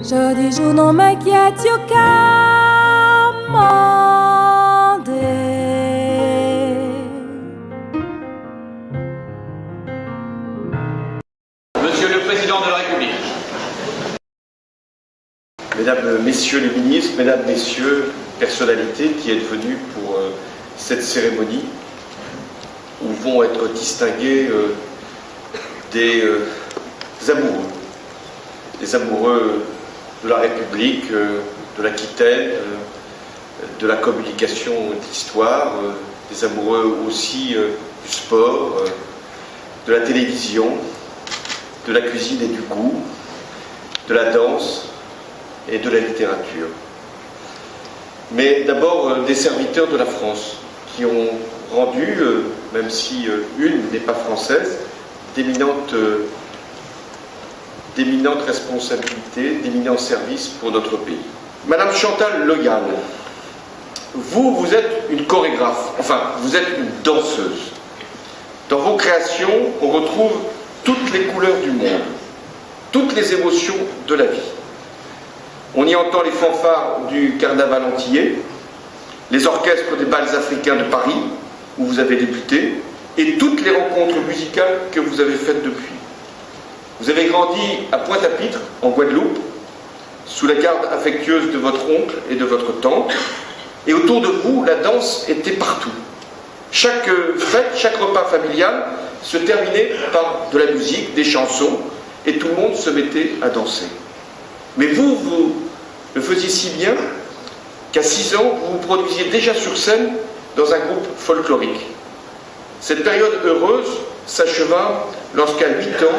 Jodi giorno mi chiedo che mondo. Monsieur le Président de la République. Mesdames, Messieurs les ministres, Mesdames, Messieurs, personnalités qui êtes venus pour cette cérémonie où vont être distingués des amoureux de la République, de l'Aquitaine, de la communication de l'histoire, des amoureux aussi du sport, de la télévision, de la cuisine et du goût, de la danse et de la littérature. Mais d'abord des serviteurs de la France qui ont rendu, même si une n'est pas française, d'éminentes responsabilités, d'éminents services pour notre pays. Madame Chantal Loyal, vous êtes une chorégraphe, enfin vous êtes une danseuse. Dans vos créations, on retrouve toutes les couleurs du monde, toutes les émotions de la vie. On y entend les fanfares du carnaval antillais, les orchestres des bals africains de Paris, où vous avez débuté, et toutes les rencontres musicales que vous avez faites depuis. Vous avez grandi à Pointe-à-Pitre, en Guadeloupe, sous la garde affectueuse de votre oncle et de votre tante, et autour de vous, la danse était partout. Chaque fête, chaque repas familial se terminait par de la musique, des chansons, et tout le monde se mettait à danser. Mais vous le faisiez si bien qu'à 6 ans, vous vous produisiez déjà sur scène dans un groupe folklorique. Cette période heureuse s'acheva lorsqu'à 8 ans,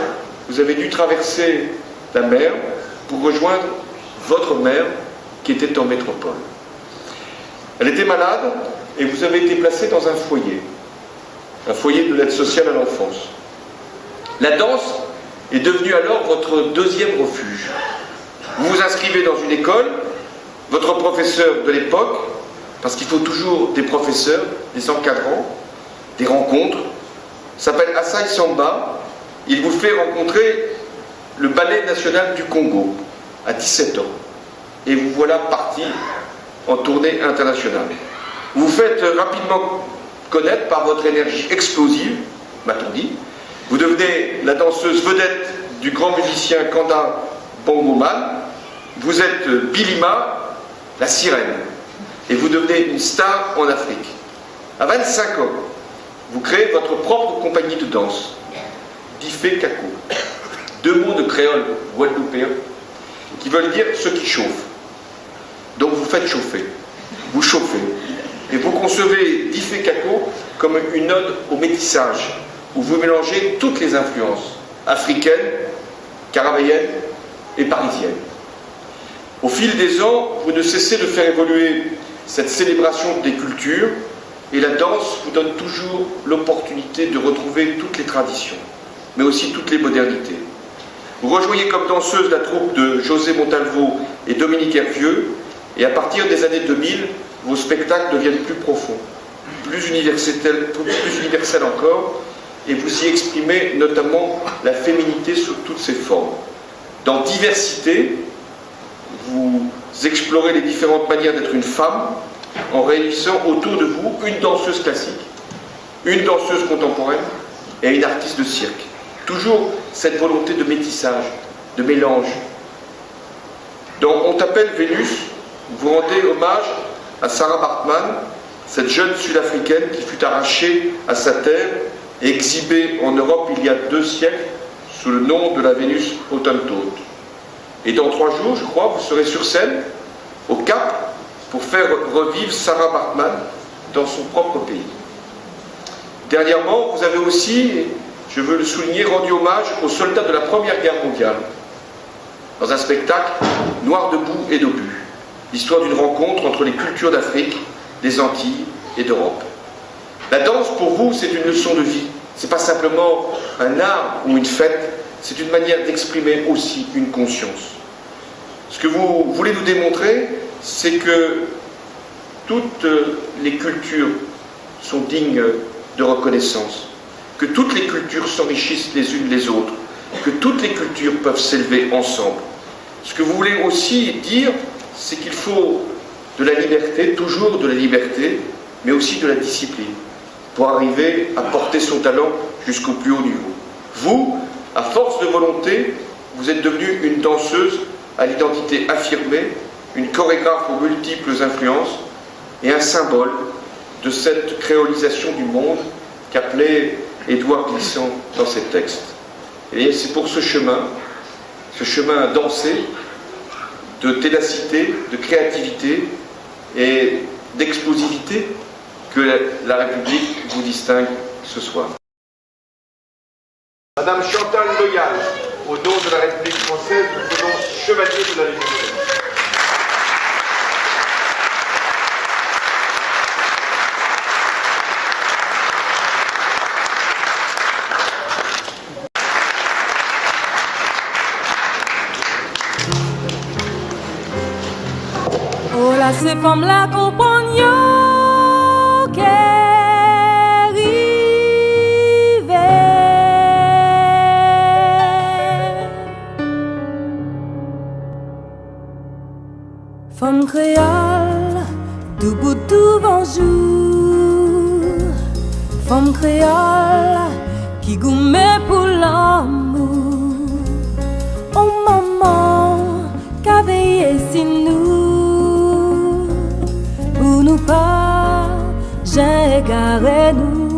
vous avez dû traverser la mer pour rejoindre votre mère qui était en métropole. Elle était malade et vous avez été placé dans un foyer de l'aide sociale à l'enfance. La danse est devenue alors votre deuxième refuge. Vous vous inscrivez dans une école, votre professeur de l'époque, parce qu'il faut toujours des professeurs, des encadrants, des rencontres, s'appelle Assai Samba. Il vous fait rencontrer le ballet national du Congo à 17 ans. Et vous voilà parti en tournée internationale. Vous vous faites rapidement connaître par votre énergie explosive, m'a-t-on dit. Vous devenez la danseuse vedette du grand musicien Kanda Bongoman. Vous êtes Bilima, la sirène. Et vous devenez une star en Afrique. À 25 ans, vous créez votre propre compagnie de danse, Difé Kako. 2 mots de créole guadeloupéen qui veulent dire ce qui chauffe. Donc vous faites chauffer, vous chauffez. Et vous concevez Difé Kako comme une ode au métissage, où vous mélangez toutes les influences, africaines, caraïbes et parisiennes. Au fil des ans, vous ne cessez de faire évoluer cette célébration des cultures, et la danse vous donne toujours l'opportunité de retrouver toutes les traditions, mais aussi toutes les modernités. Vous rejoignez comme danseuse la troupe de José Montalvo et Dominique Hervieux, et à partir des années 2000, vos spectacles deviennent plus profonds, plus universels encore, et vous y exprimez notamment la féminité sous toutes ses formes. Dans Diversité, vous explorez les différentes manières d'être une femme en réunissant autour de vous une danseuse classique, une danseuse contemporaine et une artiste de cirque. Toujours cette volonté de métissage, de mélange. Dans On t'appelle Vénus, vous rendez hommage à Sarah Baartman, cette jeune sud-africaine qui fut arrachée à sa terre et exhibée en Europe il y a 2 siècles sous le nom de la Vénus Hottentote. Et dans 3 jours, je crois, vous serez sur scène, au Cap, pour faire revivre Sarah Baartman dans son propre pays. Dernièrement, vous avez aussi, je veux le souligner, rendu hommage aux soldats de la Première Guerre mondiale, dans un spectacle Noir debout et d'obus, l'histoire d'une rencontre entre les cultures d'Afrique, des Antilles et d'Europe. La danse, pour vous, c'est une leçon de vie. Ce n'est pas simplement un art ou une fête, c'est une manière d'exprimer aussi une conscience. Ce que vous voulez nous démontrer, c'est que toutes les cultures sont dignes de reconnaissance, que toutes les cultures s'enrichissent les unes les autres, que toutes les cultures peuvent s'élever ensemble. Ce que vous voulez aussi dire, c'est qu'il faut de la liberté, toujours de la liberté, mais aussi de la discipline, pour arriver à porter son talent jusqu'au plus haut niveau. Vous, à force de volonté, vous êtes devenue une danseuse à l'identité affirmée, une chorégraphe aux multiples influences et un symbole de cette créolisation du monde qu'appelait Édouard Glissant dans ses textes. Et c'est pour ce chemin dansé, de ténacité, de créativité et d'explosivité que la République vous distingue ce soir. Madame Chantal Loyal, au nom de la République française, nous faisons chevalier de la Légion d'honneur. Oh là, ces femmes-là comprennent qu'elles rivaient. Femmes créoles, tout bout tout bonjour. Femmes créoles, qui gourmet pour l'amour. Oh maman, qu'a veillé si nous. Nous pas, j'ai garé nous.